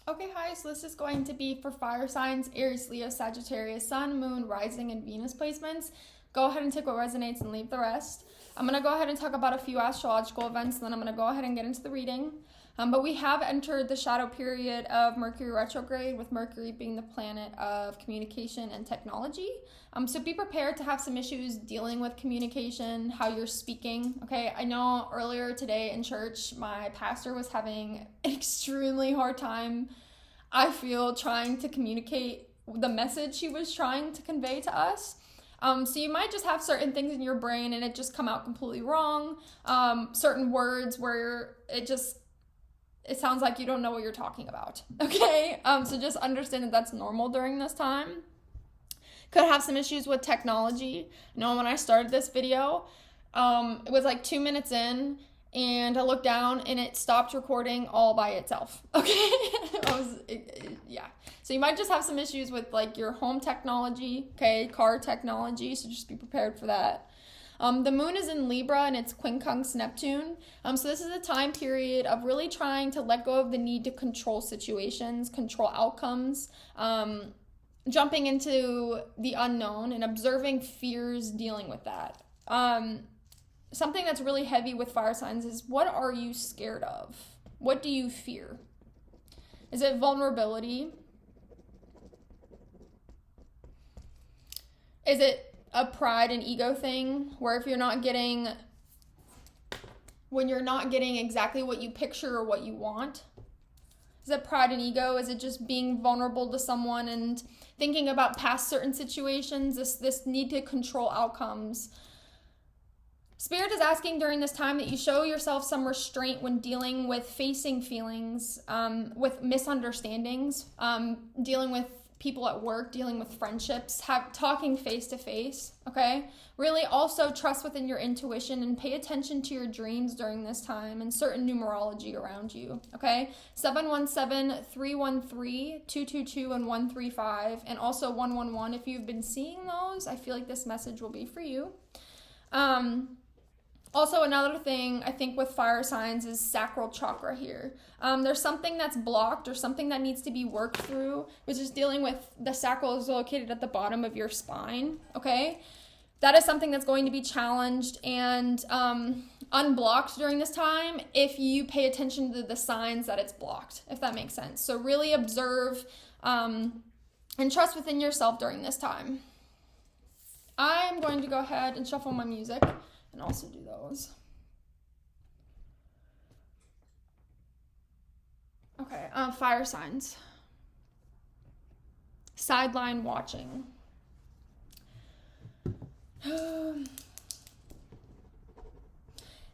Okay, hi, so this is going to be for fire signs, Aries, Leo, Sagittarius, Sun, Moon, Rising, and Venus placements. Go ahead and take what resonates and leave the rest. I'm going to go ahead and talk about a few astrological events, and then I'm going to go ahead and get into the reading. But we have entered the shadow period of Mercury retrograde, with Mercury being the planet of communication and technology. So be prepared to have some issues dealing with communication, how you're speaking. Okay, I know earlier today in church, my pastor was having an extremely hard time, I feel, trying to communicate the message she was trying to convey to us. So you might just have certain things in your brain and it just come out completely wrong. Certain words where it sounds like you don't know what you're talking about. Okay? So just understand that that's normal during this time. Could have some issues with technology. You know, when I started this video, it was like 2 minutes in, and I looked down and it stopped recording all by itself. Okay? Yeah. So you might just have some issues with like your home technology, okay, car technology, so just be prepared for that. The moon is in Libra and it's quincunx Neptune. So this is a time period of really trying to let go of the need to control situations, control outcomes, jumping into the unknown and observing fears, dealing with that. Something that's really heavy with fire signs is, what are you scared of? What do you fear? Is it vulnerability? Is it a pride and ego thing where when you're not getting exactly what you picture or what you want? Is it pride and ego? Is it just being vulnerable to someone and thinking about past certain situations, this need to control outcomes? Spirit is asking during this time that you show yourself some restraint when dealing with facing feelings, with misunderstandings, dealing with people at work, dealing with friendships, talking face to face, okay? Really also trust within your intuition and pay attention to your dreams during this time and certain numerology around you, okay? 717, 313, 222, and 135, and also 111. If you've been seeing those, I feel like this message will be for you. Also, another thing I think with fire signs is sacral chakra here. There's something that's blocked or something that needs to be worked through, which is dealing with the sacral is located at the bottom of your spine, okay? That is something that's going to be challenged and unblocked during this time if you pay attention to the signs that it's blocked, if that makes sense. So really observe and trust within yourself during this time. I'm going to go ahead and shuffle my music and also do those. Okay, fire signs. Sideline watching.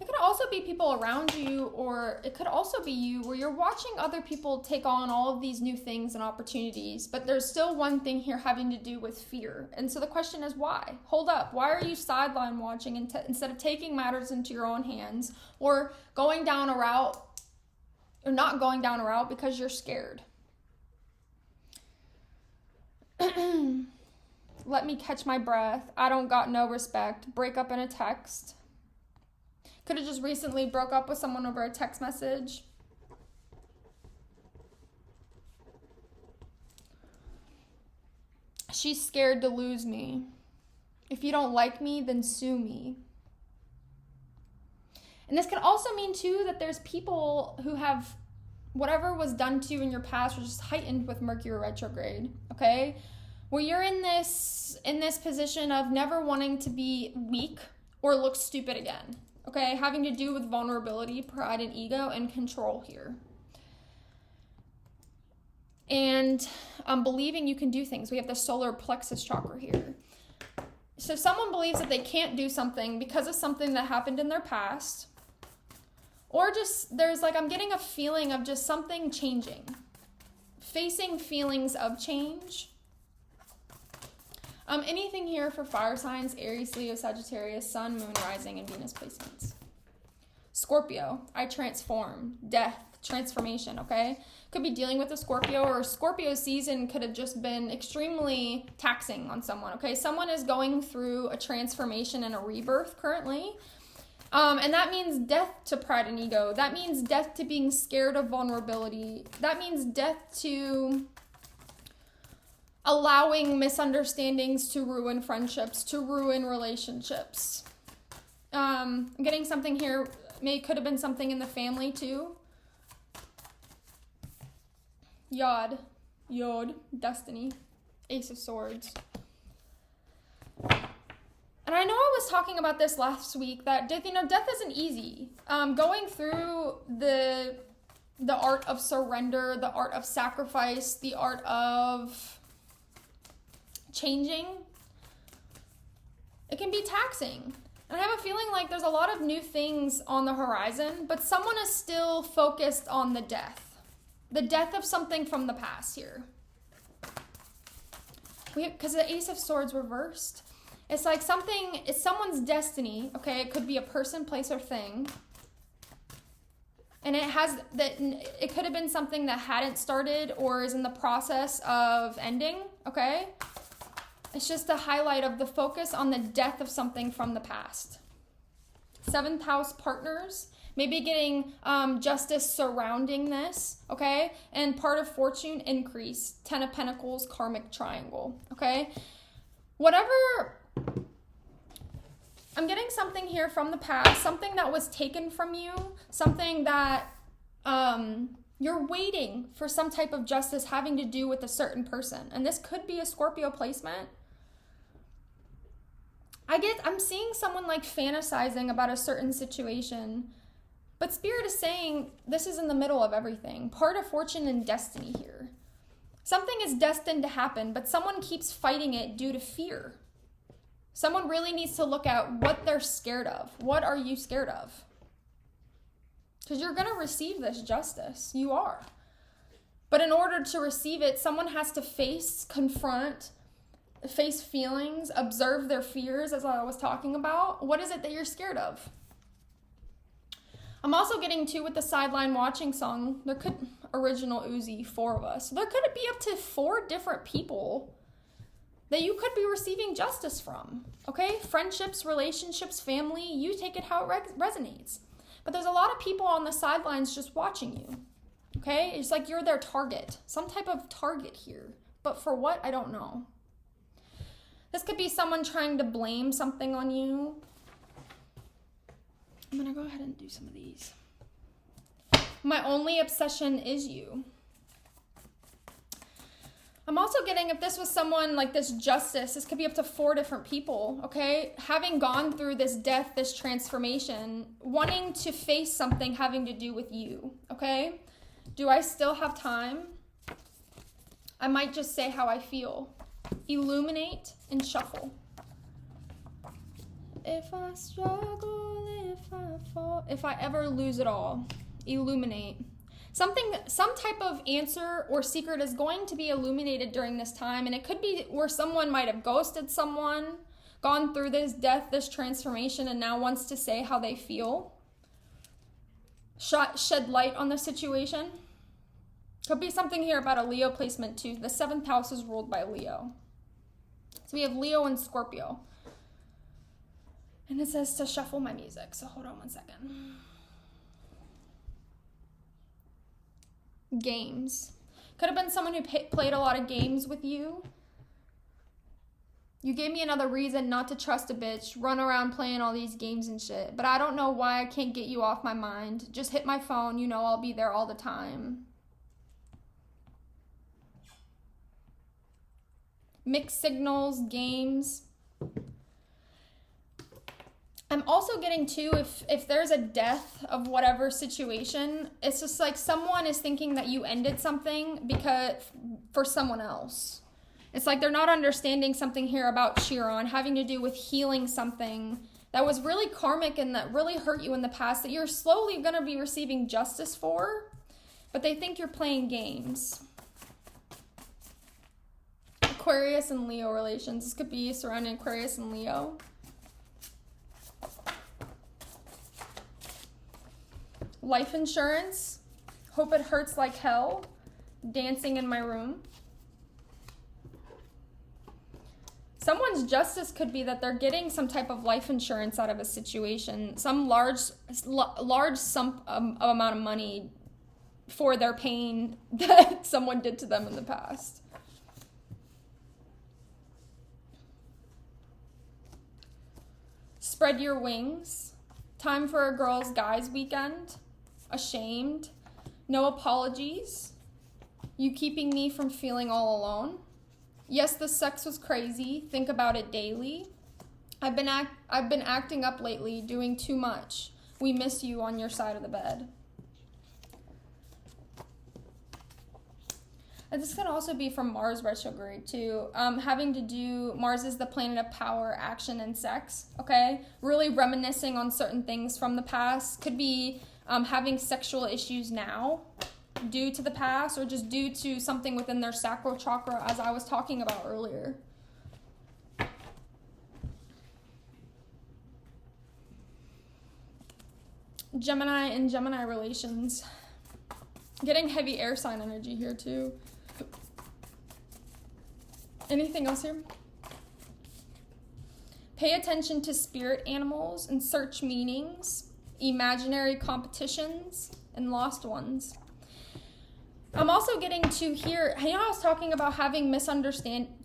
It could also be people around you, or it could also be you, where you're watching other people take on all of these new things and opportunities, but there's still one thing here having to do with fear. And so the question is, why? Hold up. Why are you sideline watching instead of taking matters into your own hands, or going down a route, or not going down a route because you're scared? Let me catch my breath. I don't got no respect. Break up in a text. Could have just recently broke up with someone over a text message. She's scared to lose me. If you don't like me, then sue me. And this can also mean, too, that there's people who have whatever was done to you in your past was just heightened with Mercury retrograde, okay? Where you're in this position of never wanting to be weak or look stupid again. Okay, having to do with vulnerability, pride, and ego, and control here. And believing you can do things. We have the solar plexus chakra here. So if someone believes that they can't do something because of something that happened in their past, or just I'm getting a feeling of just something changing. Facing feelings of change. Anything here for fire signs, Aries, Leo, Sagittarius, Sun, Moon, Rising, and Venus placements. Scorpio, I transform, death, transformation, okay? Could be dealing with a Scorpio, or Scorpio season could have just been extremely taxing on someone, okay? Someone is going through a transformation and a rebirth currently, And that means death to pride and ego. That means death to being scared of vulnerability. That means death to allowing misunderstandings to ruin friendships, to ruin relationships. I'm getting something here. Could have been something in the family too. Yod, destiny, Ace of Swords. And I know I was talking about this last week, that death isn't easy. Going through the art of surrender, the art of sacrifice, the art of changing, it can be taxing. And I have a feeling like there's a lot of new things on the horizon, but someone is still focused on the death of something from the past here. Because the Ace of Swords reversed. It's like it's someone's destiny, okay? It could be a person, place, or thing. And it could have been something that hadn't started or is in the process of ending, okay? It's just a highlight of the focus on the death of something from the past. 7th house partners, maybe getting justice surrounding this, okay? And part of fortune increase, 10 of Pentacles, karmic triangle, okay? Whatever, I'm getting something here from the past, something that was taken from you, something that you're waiting for some type of justice having to do with a certain person. And this could be a Scorpio placement. I'm seeing someone like fantasizing about a certain situation, but Spirit is saying this is in the middle of everything. Part of fortune and destiny here. Something is destined to happen, but someone keeps fighting it due to fear. Someone really needs to look at what they're scared of. What are you scared of? Because you're going to receive this justice. You are. But in order to receive it, someone has to confront, face feelings, observe their fears, as I was talking about. What is it that you're scared of? I'm also getting to, with the sideline watching song, original Uzi, 4 of us. There could be up to 4 different people that you could be receiving justice from, okay? Friendships, relationships, family, you take it how it resonates. But there's a lot of people on the sidelines just watching you, okay? It's like you're their target, some type of target here. But for what, I don't know. This could be someone trying to blame something on you. I'm going to go ahead and do some of these. My only obsession is you. I'm also getting, if this was someone like this justice, this could be up to 4 different people, okay? Having gone through this death, this transformation, wanting to face something having to do with you, okay? Do I still have time? I might just say how I feel. Illuminate and shuffle. If I struggle, if I fall, if I ever lose it all, illuminate. Some type of answer or secret is going to be illuminated during this time, and it could be where someone might have ghosted someone, gone through this death, this transformation, and now wants to say how they feel. Shed light on the situation. Could be something here about a Leo placement too. The 7th house is ruled by Leo. So we have Leo and Scorpio. And it says to shuffle my music. So hold on one second. Games. Could have been someone who played a lot of games with you. You gave me another reason not to trust a bitch. Run around playing all these games and shit. But I don't know why I can't get you off my mind. Just hit my phone. You know I'll be there all the time. Mixed signals, games. I'm also getting too, if there's a death of whatever situation, it's just like someone is thinking that you ended something for someone else. It's like they're not understanding something here about Chiron having to do with healing something that was really karmic and that really hurt you in the past that you're slowly going to be receiving justice for, but they think you're playing games. Aquarius and Leo relations. This could be surrounding Aquarius and Leo. Life insurance. Hope it hurts like hell. Dancing in my room. Someone's justice could be that they're getting some type of life insurance out of a situation, some large sum amount of money for their pain that someone did to them in the past. Spread your wings. Time for a girls' guys weekend. Ashamed. No apologies. You keeping me from feeling all alone. Yes, the sex was crazy. Think about it daily. I've been acting up lately, doing too much. We miss you on your side of the bed. And this could also be from Mars retrograde too. Having to do, Mars is the planet of power, action, and sex, okay? Really reminiscing on certain things from the past. Could be having sexual issues now due to the past, or just due to something within their sacral chakra, as I was talking about earlier. Gemini and Gemini relations. Getting heavy air sign energy here too. Anything else here? Pay attention to spirit animals and search meanings, imaginary competitions, and lost ones. I'm also getting to here, I was talking about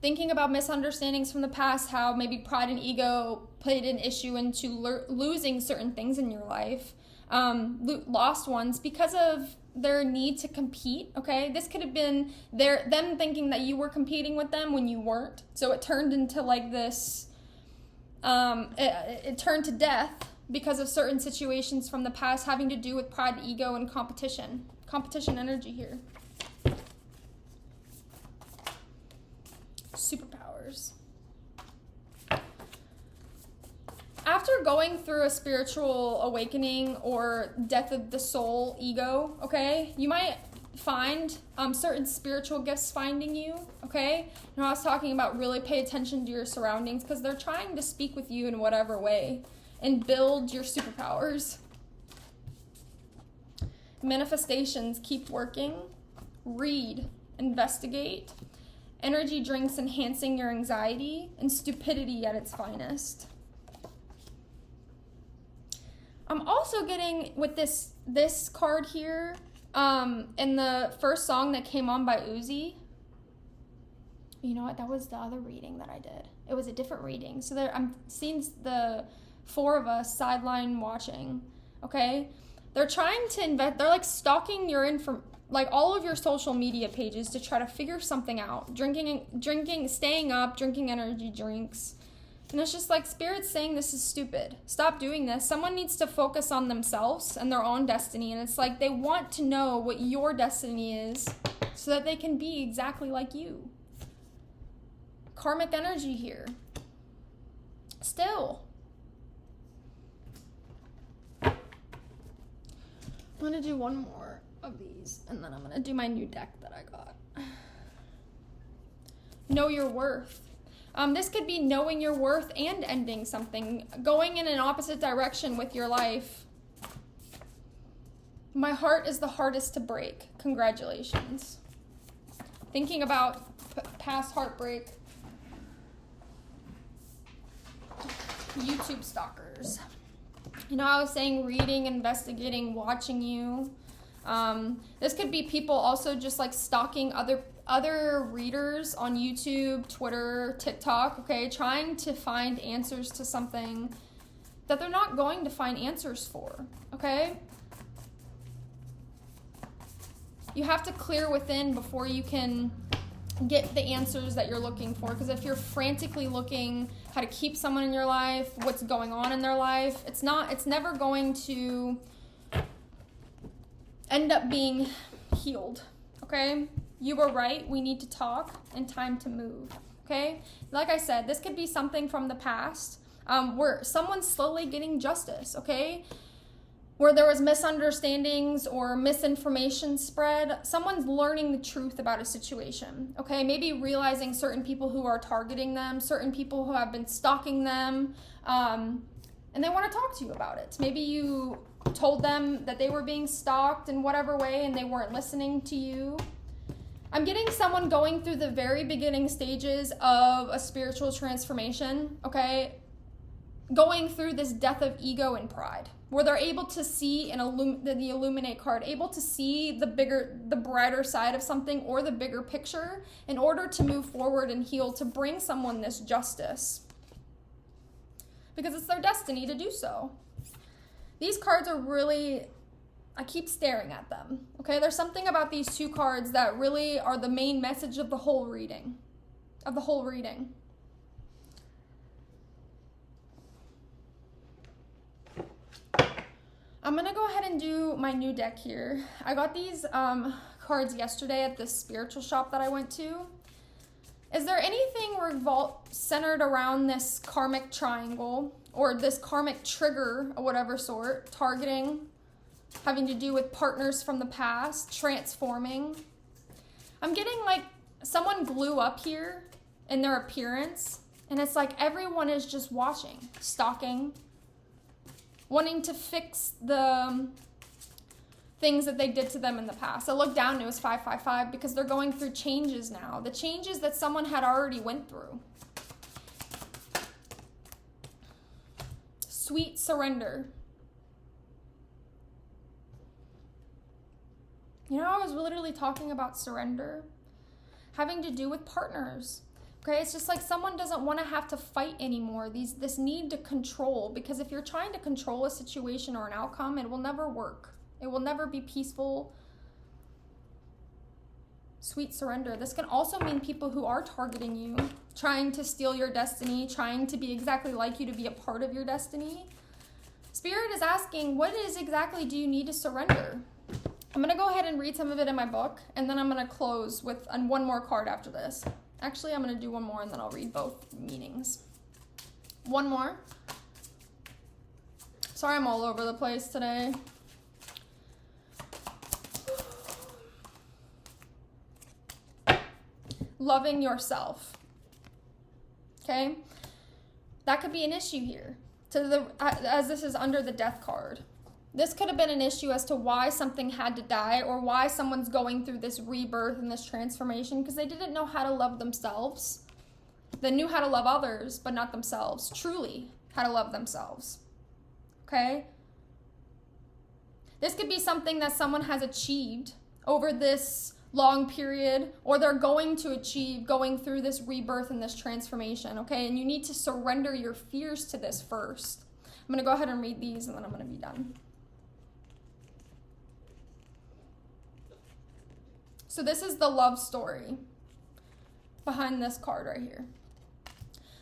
thinking about misunderstandings from the past, how maybe pride and ego played an issue into losing certain things in your life, lost ones because of their need to compete, okay? This could have been them thinking that you were competing with them when you weren't. So it turned into like this, it turned to death because of certain situations from the past having to do with pride, ego, and competition. Competition energy here. Superpowers. After going through a spiritual awakening or death of the soul, ego, okay, you might find certain spiritual gifts finding you, okay? I was talking about really pay attention to your surroundings because they're trying to speak with you in whatever way and build your superpowers. Manifestations, keep working, read, investigate, energy drinks enhancing your anxiety, and stupidity at its finest. I'm also getting with this card here, in the first song that came on by Uzi. You know what? That was the other reading that I did. It was a different reading. So I'm seeing the four of us sideline watching. Okay, they're trying to they're like stalking your like all of your social media pages to try to figure something out. Drinking, staying up, drinking energy drinks. And it's just like Spirit's saying this is stupid. Stop doing this. Someone needs to focus on themselves and their own destiny. And it's like they want to know what your destiny is so that they can be exactly like you. Karmic energy here. Still. I'm going to do one more of these, and then I'm going to do my new deck that I got. Know your worth. This could be knowing your worth and ending something, going in an opposite direction with your life. My heart is the hardest to break. Congratulations. Thinking about past heartbreak. YouTube stalkers. I was saying reading, investigating, watching you. This could be people also just like stalking other readers on YouTube, Twitter, TikTok, okay, trying to find answers to something that they're not going to find answers for, okay? You have to clear within before you can get the answers that you're looking for, because if you're frantically looking how to keep someone in your life, what's going on in their life, it's never going to end up being healed, okay? You were right, we need to talk, and time to move, okay? Like I said, this could be something from the past where someone's slowly getting justice, okay? Where there was misunderstandings or misinformation spread, someone's learning the truth about a situation, okay? Maybe realizing certain people who are targeting them, certain people who have been stalking them, and they want to talk to you about it. Maybe you told them that they were being stalked in whatever way and they weren't listening to you. I'm getting someone going through the very beginning stages of a spiritual transformation, okay? Going through this death of ego and pride, where they're able to see the illuminate card, able to see the brighter side of something or the bigger picture in order to move forward and heal, to bring someone this justice. Because it's their destiny to do so. These cards are really, I keep staring at them, okay? There's something about these two cards that really are the main message of the whole reading. I'm going to go ahead and do my new deck here. I got these cards yesterday at this spiritual shop that I went to. Is there anything centered around this karmic triangle or this karmic trigger of whatever sort, targeting, having to do with partners from the past, transforming? I'm getting like someone glue up here in their appearance, and it's like everyone is just watching, stalking, wanting to fix the things that they did to them in the past. I looked down and it was 555 because they're going through changes now. The changes that someone had already went through. Sweet surrender. You know, I was literally talking about surrender, having to do with partners. Okay, it's just like someone doesn't want to have to fight anymore. This need to control, because if you're trying to control a situation or an outcome, it will never work. It will never be peaceful. Sweet surrender. This can also mean people who are targeting you, trying to steal your destiny, trying to be exactly like you, to be a part of your destiny. Spirit is asking, what is exactly do you need to surrender? I'm going to go ahead and read some of it in my book, and then I'm going to close with one more card after this. Actually, I'm going to do one more, and then I'll read both meanings. One more. Sorry, I'm all over the place today. Loving yourself. Okay? That could be an issue here. As this is under the death card. This could have been an issue as to why something had to die, or why someone's going through this rebirth and this transformation, because they didn't know how to love themselves. They knew how to love others, but not themselves. Truly how to love themselves. Okay? This could be something that someone has achieved over this long period, or they're going to achieve going through this rebirth and this transformation, okay? And you need to surrender your fears to this first. I'm going to go ahead and read these, and then I'm going to be done. So this is the love story behind this card right here.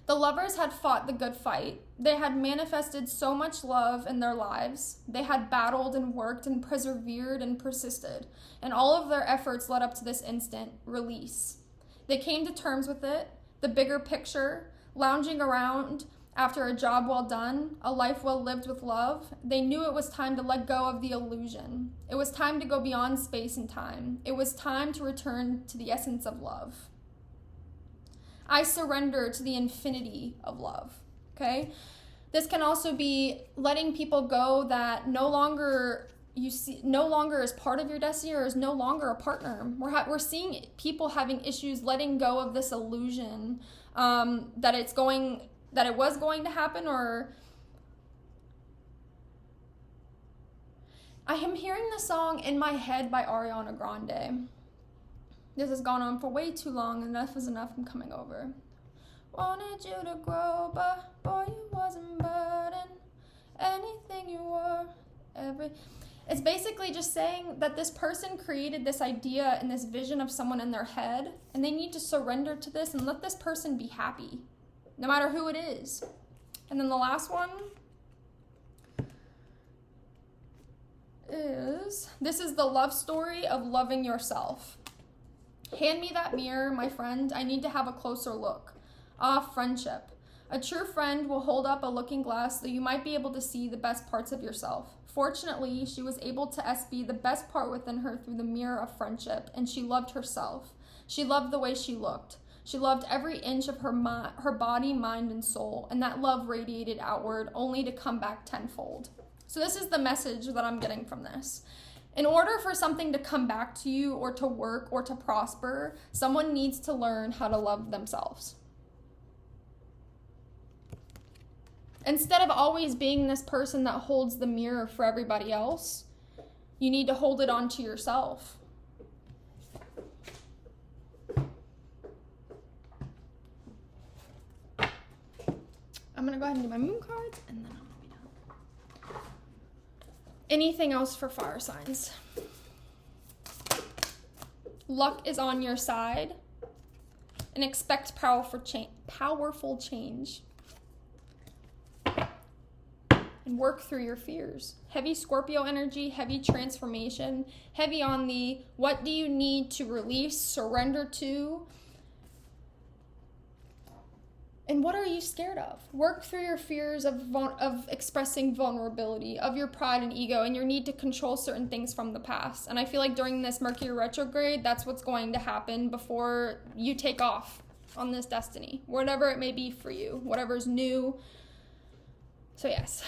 The lovers had fought the good fight. They had manifested so much love in their lives. They had battled and worked and persevered and persisted. And all of their efforts led up to this instant release. They came to terms with it, the bigger picture, lounging around after a job well done, a life well lived with love. They knew it was time to let go of the illusion. It was time to go beyond space and time. It was time to return to the essence of love. I surrender to the infinity of love, okay? This can also be letting people go that no longer is part of your destiny, or is no longer a partner. We're seeing people having issues letting go of this illusion that it was going to happen, or I am hearing the song In My Head by Ariana Grande. This has gone on for way too long. Enough is enough. I'm coming over. Wanted you to grow, but boy, you wasn't burden. Anything you were, It's basically just saying that this person created this idea and this vision of someone in their head, and they need to surrender to this and let this person be happy, no matter who it is. And then the last one is, this is the love story of loving yourself. Hand me that mirror, my friend. I need to have a closer look. Ah, friendship. A true friend will hold up a looking glass so you might be able to see the best parts of yourself. Fortunately, she was able to SB the best part within her through the mirror of friendship, and she loved herself. She loved the way she looked. She loved every inch of her body, mind, and soul, and that love radiated outward only to come back tenfold. So this is the message that I'm getting from this. In order for something to come back to you or to work or to prosper, someone needs to learn how to love themselves. Instead of always being this person that holds the mirror for everybody else, you need to hold it onto yourself. I'm going to go ahead and do my moon cards, and then I'm going to be done. Anything else for fire signs? Luck is on your side, and expect powerful change. And work through your fears. Heavy Scorpio energy, heavy transformation, heavy on the what do you need to release, surrender to, and what are you scared of? Work through your fears of expressing vulnerability, of your pride and ego, and your need to control certain things from the past. And I feel like during this Mercury retrograde, that's what's going to happen before you take off on this destiny, whatever it may be for you, whatever's new. So yes.